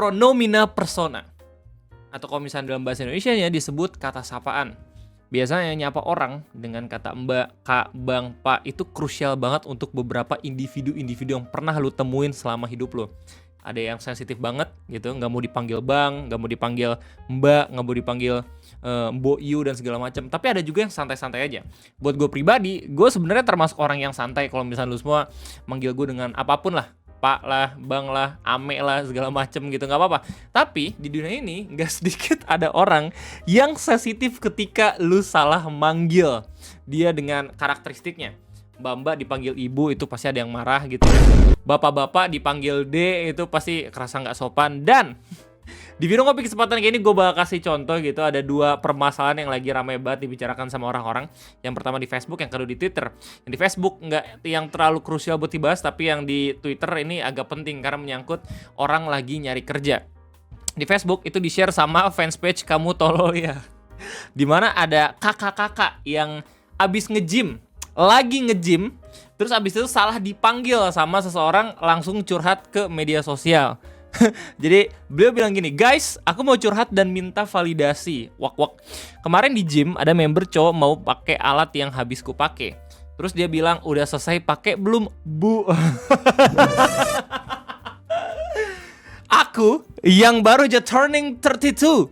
pronomina persona. Atau kalau misalnya dalam bahasa Indonesianya disebut kata sapaan. Biasanya nyapa orang dengan kata mbak, kak, bang, pak itu krusial banget untuk beberapa individu-individu yang pernah lu temuin selama hidup lu. Ada yang sensitif banget gitu, nggak mau dipanggil bang, nggak mau dipanggil mbak, nggak mau dipanggil mbok yu dan segala macam. Tapi ada juga yang santai-santai aja. Buat gue pribadi, gue sebenarnya termasuk orang yang santai kalau misalnya lu semua manggil gue dengan apapun lah. Pak lah, bang lah, ame lah, segala macem gitu, nggak apa-apa. Tapi di dunia ini nggak sedikit ada orang yang sensitif ketika lu salah manggil dia dengan karakteristiknya. Mbak dipanggil ibu itu pasti ada yang marah gitu. Bapak-bapak dipanggil D itu pasti kerasa nggak sopan. Dan di video ngopi kesempatan kayak ini gue bakal kasih contoh gitu. Ada 2 permasalahan yang lagi ramai banget dibicarakan sama orang-orang. Yang pertama di Facebook, yang kedua di Twitter. Yang di Facebook nggak yang terlalu krusial buat dibahas, tapi yang di Twitter ini agak penting karena menyangkut orang lagi nyari kerja. Di Facebook itu di-share sama fanspage Kamu Tolol Ya, dimana ada kakak-kakak yang abis nge-gym, lagi nge-gym, terus abis itu salah dipanggil sama seseorang, langsung curhat ke media sosial. Jadi beliau bilang gini, guys, aku mau curhat dan minta validasi. Wak. Kemarin di gym ada member cowok mau pakai alat yang habis ku pakai. Terus dia bilang, udah selesai pakai belum, bu? Aku yang baru aja turning 32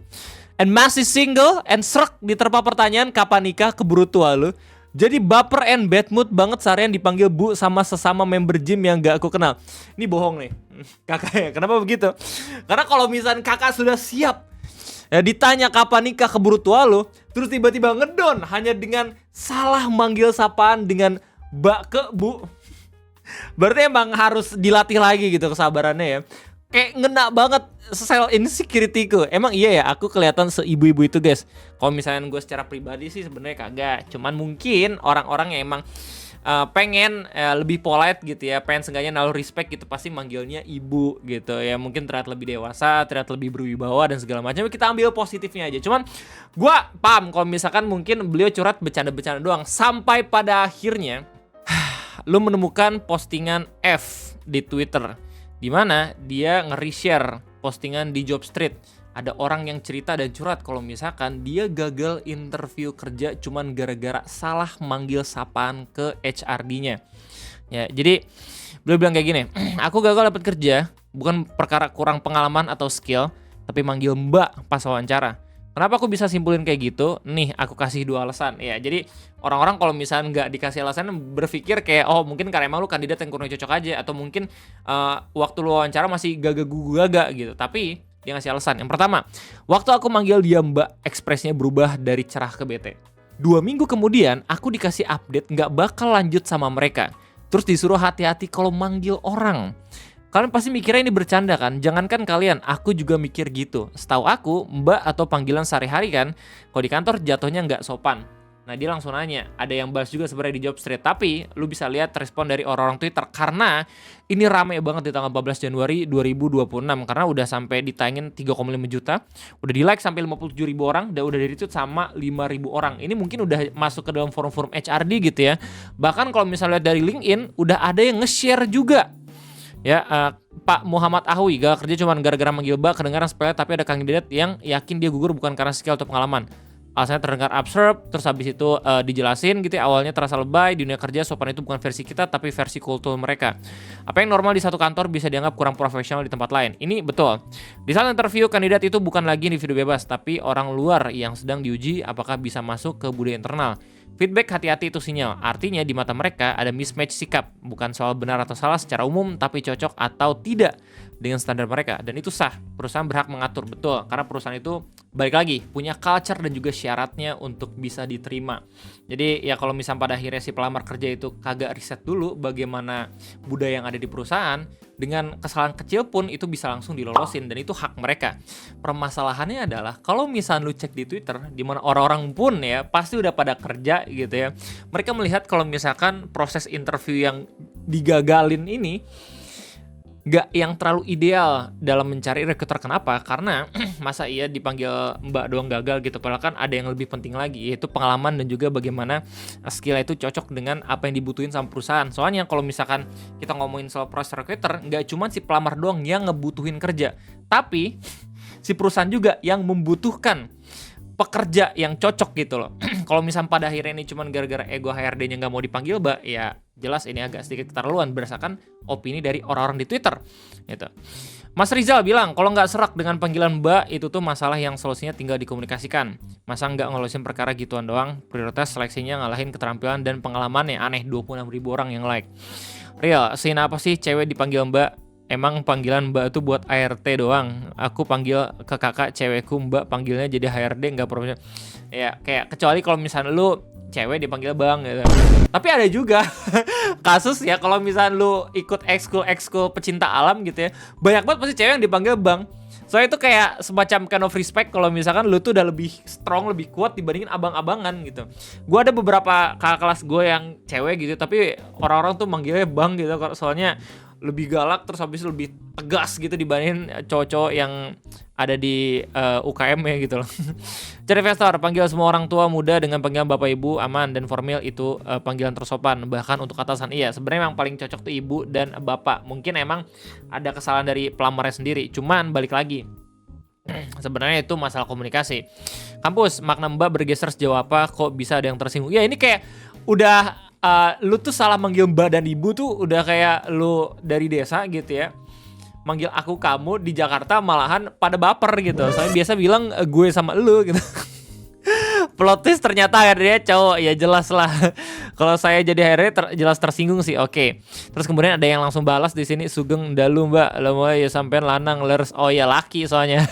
and masih single and serak diterpa pertanyaan kapan nikah, keburu tua lu. Jadi baper and bad mood banget seharian dipanggil bu sama sesama member gym yang gak aku kenal. Ini bohong nih kakaknya. Kenapa begitu? Karena kalau misalnya kakak sudah siap ya ditanya kapan nikah, keburu tua lo, terus tiba-tiba ngedon hanya dengan salah manggil sapaan dengan mbak ke bu, berarti emang harus dilatih lagi gitu kesabarannya ya. Kayak ngena banget self insecurity-ku. Emang iya ya, aku kelihatan seibu-ibu itu guys. Kalau misalnya gue secara pribadi sih sebenarnya kagak. Cuman mungkin orang-orang yang emang pengen lebih polite gitu ya, pengen seenggaknya naruh respect gitu, pasti manggilnya ibu gitu ya. Mungkin terlihat lebih dewasa, terlihat lebih berwibawa dan segala macam. Kita ambil positifnya aja. Cuman gue paham kalau misalkan mungkin beliau curhat bercanda-bercanda doang. Sampai pada akhirnya lu menemukan postingan F di Twitter, di mana dia nge-reshare postingan di Jobstreet. Ada orang yang cerita dan curhat kalau misalkan dia gagal interview kerja cuman gara-gara salah manggil sapaan ke HRD-nya. Ya, jadi beliau bilang kayak gini, aku gagal dapat kerja bukan perkara kurang pengalaman atau skill, tapi manggil mbak pas wawancara. Kenapa aku bisa simpulin kayak gitu? Nih, aku kasih 2 alasan. Ya, jadi orang-orang kalau misalnya nggak dikasih alasan berpikir kayak, oh mungkin karena emang lu kandidat yang kurang cocok aja, atau mungkin waktu lu wawancara masih gaga-gugaga gitu. Tapi dia ngasih alasan. Yang pertama, waktu aku manggil dia mbak, ekspresinya berubah dari cerah ke bete. 2 minggu kemudian, aku dikasih update nggak bakal lanjut sama mereka. Terus disuruh hati-hati kalau manggil orang. Kalian pasti mikirnya ini bercanda kan? Jangankan kalian, aku juga mikir gitu. Setahu aku, mbak atau panggilan sehari-hari kan, kalau di kantor jatuhnya nggak sopan. Nah dia langsung nanya, ada yang bahas juga sebenarnya di Jobstreet. Tapi lu bisa lihat respon dari orang-orang Twitter, karena ini rame banget di tanggal 14 Januari 2026. Karena udah sampai ditayangin 3,5 juta, udah di like sampai 57 ribu orang, dan udah di-retweet sama 5.000 orang. Ini mungkin udah masuk ke dalam forum-forum HRD gitu ya. Bahkan kalau misalnya dari LinkedIn, udah ada yang nge-share juga. Ya, Pak Muhammad Ahwi gak kerja cuma gara-gara manggil mbak, kedengaran sepele, tapi ada kandidat yang yakin dia gugur bukan karena skill atau pengalaman. Alasannya terdengar absurd, terus habis itu dijelasin gitu ya, awalnya terasa lebay, di dunia kerja sopan itu bukan versi kita tapi versi kultur mereka. Apa yang normal di satu kantor bisa dianggap kurang profesional di tempat lain. Ini betul. Di saat interview, kandidat itu bukan lagi individu bebas, tapi orang luar yang sedang diuji apakah bisa masuk ke budaya internal. Feedback hati-hati itu sinyal, artinya di mata mereka ada mismatch sikap, bukan soal benar atau salah secara umum, tapi cocok atau tidak dengan standar mereka. Dan itu sah, perusahaan berhak mengatur, betul, karena perusahaan itu balik lagi punya culture dan juga syaratnya untuk bisa diterima. Jadi ya kalau misalnya pada akhirnya si pelamar kerja itu kagak riset dulu bagaimana budaya yang ada di perusahaan, dengan kesalahan kecil pun itu bisa langsung dilolosin, dan itu hak mereka. Permasalahannya adalah kalau misalnya lu cek di Twitter, di mana orang-orang pun ya pasti udah pada kerja gitu ya, mereka melihat kalau misalkan proses interview yang digagalin ini nggak yang terlalu ideal dalam mencari rekruter. Kenapa? Karena masa iya dipanggil Mbak doang gagal gitu, padahal kan ada yang lebih penting lagi, yaitu pengalaman dan juga bagaimana skill itu cocok dengan apa yang dibutuhin sama perusahaan. Soalnya kalau misalkan kita ngomongin soal proses recruiter, nggak cuma si pelamar doang yang ngebutuhin kerja, tapi si perusahaan juga yang membutuhkan pekerja yang cocok gitu loh. Kalau misalnya pada akhirnya ini cuman gara-gara ego HRD-nya nggak mau dipanggil Mbak, ya jelas ini agak sedikit keterlaluan berdasarkan opini dari orang-orang di Twitter gitu. Mas Rizal bilang kalau nggak serak dengan panggilan Mbak itu tuh masalah yang solusinya tinggal dikomunikasikan. Masa nggak ngeluasin perkara gituan doang, prioritas seleksinya ngalahin keterampilan dan pengalamannya. Aneh 26.000 orang yang like. Real, scene apa sih cewek dipanggil Mbak? Emang panggilan Mbak itu buat ART doang. Aku panggil ke kakak cewekku Mbak, panggilnya jadi HRD nggak profesional. Ya kayak kecuali kalau misalnya lu cewek dipanggil Bang gitu. Tapi ada juga kasus ya kalau misalnya lu ikut ekskul pecinta alam gitu ya, banyak banget pasti cewek yang dipanggil Bang. Soalnya itu kayak semacam kind of respect kalau misalkan lu tuh udah lebih strong, lebih kuat dibandingin abang-abangan gitu. Gua ada beberapa kakak kelas gue yang cewek gitu, tapi orang-orang tuh manggilnya Bang gitu, soalnya lebih galak, terus habis lebih tegas gitu dibandingin cowok-cowok yang ada di UKM ya gitu loh. Cari investor, panggil semua orang tua muda dengan panggilan bapak ibu aman dan formal itu panggilan tersopan. Bahkan untuk atasan iya, sebenarnya emang paling cocok tuh ibu dan bapak. Mungkin emang ada kesalahan dari pelamarnya sendiri, cuman balik lagi sebenarnya itu masalah komunikasi. Kampus, makna Mbak bergeser sejauh apa kok bisa ada yang tersinggung? Ya ini kayak udah lu tuh salah manggil Mbak dan Ibu tuh udah kayak lu dari desa gitu ya. Manggil aku kamu di Jakarta malahan pada baper gitu. Soalnya biasa bilang gue sama lu gitu. Plot twist ternyata HRD cowok, ya jelas lah. Kalau saya jadi HRD jelas tersinggung sih. Oke. Terus kemudian ada yang langsung balas di sini, Sugeng dalu Mbak, lo mau ya sampean lanang lers. Oh ya laki soalnya.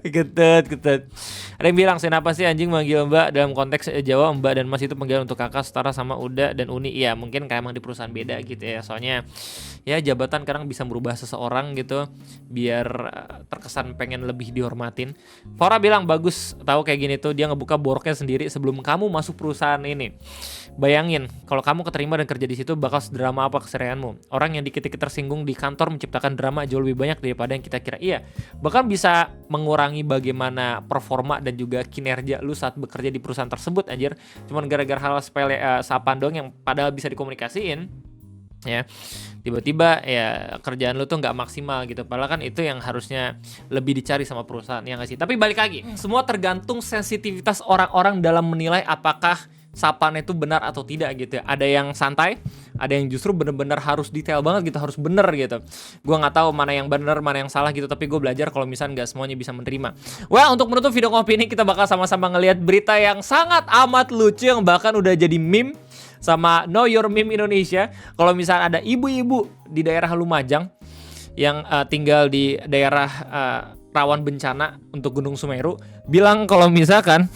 Getut. Ada yang bilang, kenapa sih anjing manggil Mbak dalam konteks Jawa Mbak dan Mas itu panggilan untuk kakak setara sama Uda dan Uni. Iya mungkin kayak emang di perusahaan beda gitu ya. Soalnya ya jabatan kadang bisa merubah seseorang gitu biar terkesan pengen lebih dihormatin. Fora bilang bagus tahu kayak gini tuh, dia ngebuka boroknya sendiri sebelum kamu masuk perusahaan ini. Bayangin kalau kamu keterima dan kerja di situ bakal sedrama apa keserianmu. Orang yang dikit-dikit tersinggung di kantor menciptakan drama jauh lebih banyak daripada yang kita kira. Iya, bahkan bisa mengurangi bagaimana performa dan juga kinerja lu saat bekerja di perusahaan tersebut anjir. Cuman gara-gara hal sepele sapaan doang yang padahal bisa dikomunikasiin ya, tiba-tiba ya kerjaan lu tuh nggak maksimal gitu, padahal kan itu yang harusnya lebih dicari sama perusahaan ya nggak sih. Tapi balik lagi, semua tergantung sensitivitas orang-orang dalam menilai apakah sapaan itu benar atau tidak gitu ya. Ada yang santai, ada yang justru bener-bener harus detail banget gitu, harus bener gitu. Gue nggak tahu mana yang bener, mana yang salah gitu, tapi gue belajar kalau misalnya nggak semuanya bisa menerima. Well, untuk menutup video ngopi ini kita bakal sama-sama ngelihat berita yang sangat amat lucu yang bahkan udah jadi meme sama Know Your Meme Indonesia. Kalau misalnya ada ibu-ibu di daerah Lumajang yang tinggal di daerah rawan bencana untuk Gunung Semeru, bilang kalau misalkan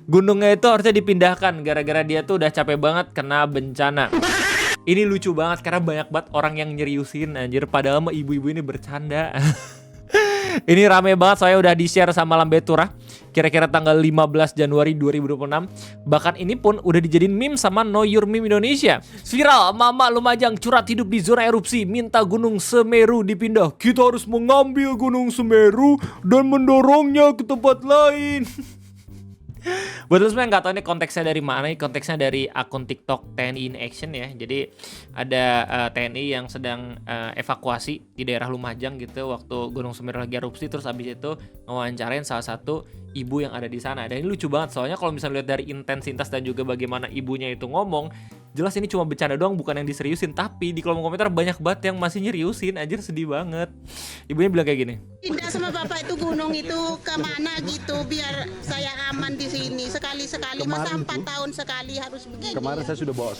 gunungnya itu harusnya dipindahkan gara-gara dia tuh udah capek banget kena bencana. Ini lucu banget karena banyak banget orang yang nyeriusin anjir, padahal mah ibu-ibu ini bercanda. Ini rame banget, soalnya udah di-share sama Lambe Turah kira-kira tanggal 15 Januari 2026. Bahkan ini pun udah dijadiin meme sama Know Your Meme Indonesia. Viral, Mama Lumajang curhat hidup di zona erupsi, minta Gunung Semeru dipindah. Kita harus mengambil Gunung Semeru dan mendorongnya ke tempat lain. Buat lo sebenarnya nggak tahu ini konteksnya dari mana, ini konteksnya dari akun TikTok TNI in Action ya. Jadi ada TNI yang sedang evakuasi di daerah Lumajang gitu waktu Gunung Semeru lagi erupsi, terus abis itu ngewawancarain salah satu ibu yang ada di sana. Dan ini lucu banget soalnya kalau misalnya lihat dari intensitas dan juga bagaimana ibunya itu ngomong, jelas ini cuma bercanda doang, bukan yang diseriusin. Tapi di kolom komentar banyak banget yang masih nyeriusin, anjir sedih banget. Ibunya bilang kayak gini, pindah sama bapak itu gunung itu kemana gitu biar saya aman di sini, sekali-sekali masa 4 tahun sekali harus begini. Kemarin saya sudah bawa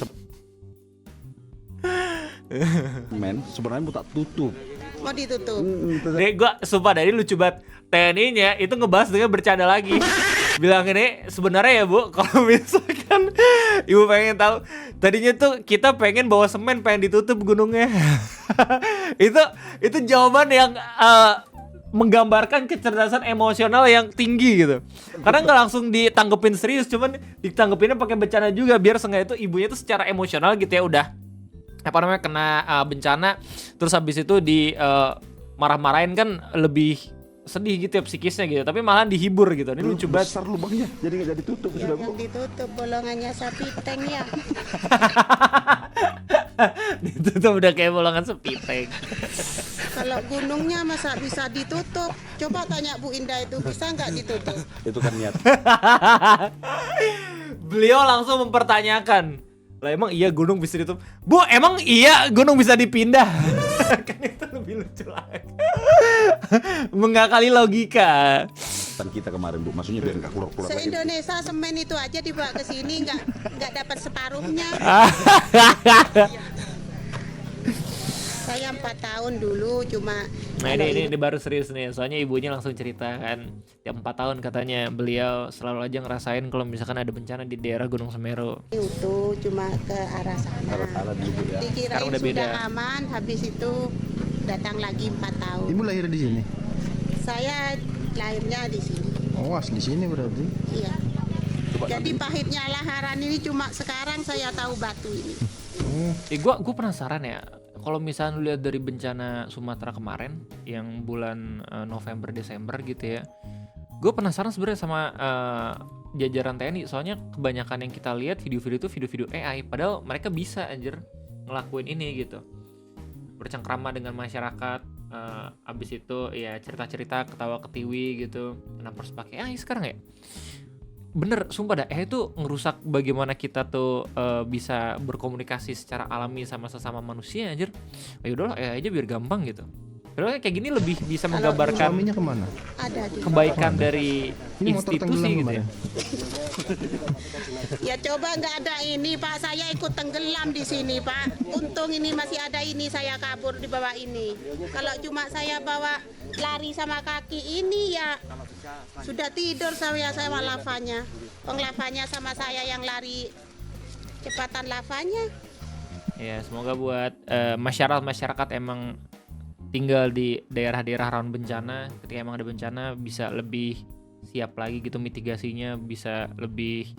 men, sebenarnya mau tak tutup. Mau ditutup. nih gue sumpah dari lucu banget. TNI-nya itu ngebahas dengan bercanda lagi. Bilang ini sebenarnya ya Bu, kalau misalkan Ibu pengen tahu, tadinya tuh kita pengen bawa semen, pengen ditutup gunungnya. itu jawaban yang menggambarkan kecerdasan emosional yang tinggi gitu. Karena nggak langsung ditanggepin serius, cuman ditanggepinnya pakai bercanda juga biar seenggaknya itu ibunya tuh secara emosional gitu ya udah kena bencana, terus habis itu di marah-marahin kan lebih sedih gitu ya psikisnya gitu, tapi malah dihibur gitu. Ini lucu banget. Besar lubangnya, jadi nggak jadi tutup sudah Bu. Jangan ditutup bolongannya sapi tank ya. Ditutup udah kayak bolongan sepiteng. Kalau gunungnya masa bisa ditutup? Coba tanya Bu Indah itu bisa nggak ditutup? Itu kan niat. Beliau langsung mempertanyakan, lah emang iya gunung bisa ditutup? Bu, emang iya gunung bisa dipindah? Kan itu lebih lucu lagi. Mengakali logika. Kan kita kemarin Bu, maksudnya biar nggak keluar-keluar lagi. Se-Indonesia semen itu aja dibawa ke sini nggak dapat separuhnya. Saya 4 tahun dulu cuma. Nah ini baru serius nih, soalnya ibunya langsung cerita kan, tiap 4 tahun katanya beliau selalu aja ngerasain kalau misalkan ada bencana di daerah Gunung Semeru. Itu cuma ke arah sana. Arah dulu Bu ya. Dikirain Sekarang udah beda. sudah aman, habis itu datang lagi 4 tahun. Ibu lahir di sini? Saya lahirnya di sini. Oh, asli sini berarti. Iya. Jadi pahitnya laharan ini cuma sekarang saya tahu batu ini. Gue penasaran ya, kalau misalnya lu lihat dari bencana Sumatera kemarin yang bulan November Desember gitu ya, gue penasaran sebenarnya sama jajaran TNI, soalnya kebanyakan yang kita lihat video-video itu video-video AI, padahal mereka bisa anjir ngelakuin ini gitu, bercengkrama dengan masyarakat, abis itu ya cerita-cerita ketawa ketiwi gitu. Kenapa harus pakai AI sekarang ya? Bener, sumpah dah, itu ngerusak bagaimana kita tuh bisa berkomunikasi secara alami sama sesama manusia anjir. Ya udahlah, aja biar gampang gitu. Padahal kayak gini lebih bisa menggambarkan Suaminya kemana? Ada di. kebaikan dari Ini motor institusi tenggelam gitu ya. kemarin. Ya coba nggak ada ini Pak, saya ikut tenggelam di sini Pak. Untung ini masih ada ini, saya kabur di bawah ini. Kalau cuma saya bawa lari sama kaki ini ya sudah tidur saya sama lavanya. Lavanya sama saya yang lari cepatan lavanya. Ya semoga buat masyarakat emang tinggal di daerah-daerah rawan bencana, ketika emang ada bencana bisa lebih siap lagi gitu, mitigasinya bisa lebih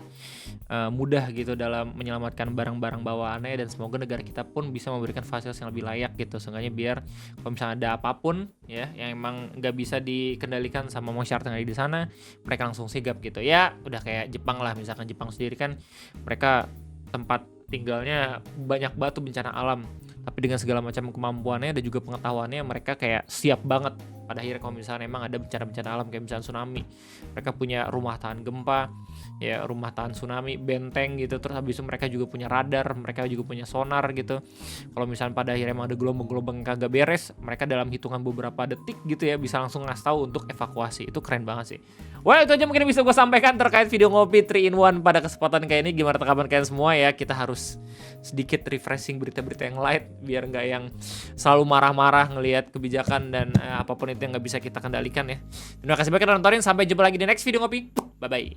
mudah gitu dalam menyelamatkan barang-barang bawaannya, dan semoga negara kita pun bisa memberikan fasilitas yang lebih layak gitu, seenggaknya biar kalau misalnya ada apapun ya yang emang nggak bisa dikendalikan sama masyarakat yang ada di sana, mereka langsung sigap gitu ya. Udah kayak Jepang lah, misalkan Jepang sendiri kan mereka tempat tinggalnya banyak batu bencana alam, tapi dengan segala macam kemampuannya dan juga pengetahuannya mereka kayak siap banget pada akhirnya kalau misalnya emang ada bencana-bencana alam kayak misalnya tsunami. Mereka punya rumah tahan gempa, ya rumah tahan tsunami, benteng gitu. Terus habis itu mereka juga punya radar, mereka juga punya sonar gitu. Kalau misalnya pada akhirnya emang ada gelombang-gelombang yang kagak beres, mereka dalam hitungan beberapa detik gitu ya bisa langsung ngasih tahu untuk evakuasi. Itu keren banget sih. Wah, itu aja mungkin bisa gue sampaikan terkait video ngopi 3 in 1 pada kesempatan kayak ini. Gimana kabar kalian semua ya? Kita harus sedikit refreshing berita-berita yang light biar nggak yang selalu marah-marah ngelihat kebijakan dan apapun itu yang nggak bisa kita kendalikan ya. Terima kasih banyak udah nontonin. Sampai jumpa lagi di next video ngopi. Bye bye.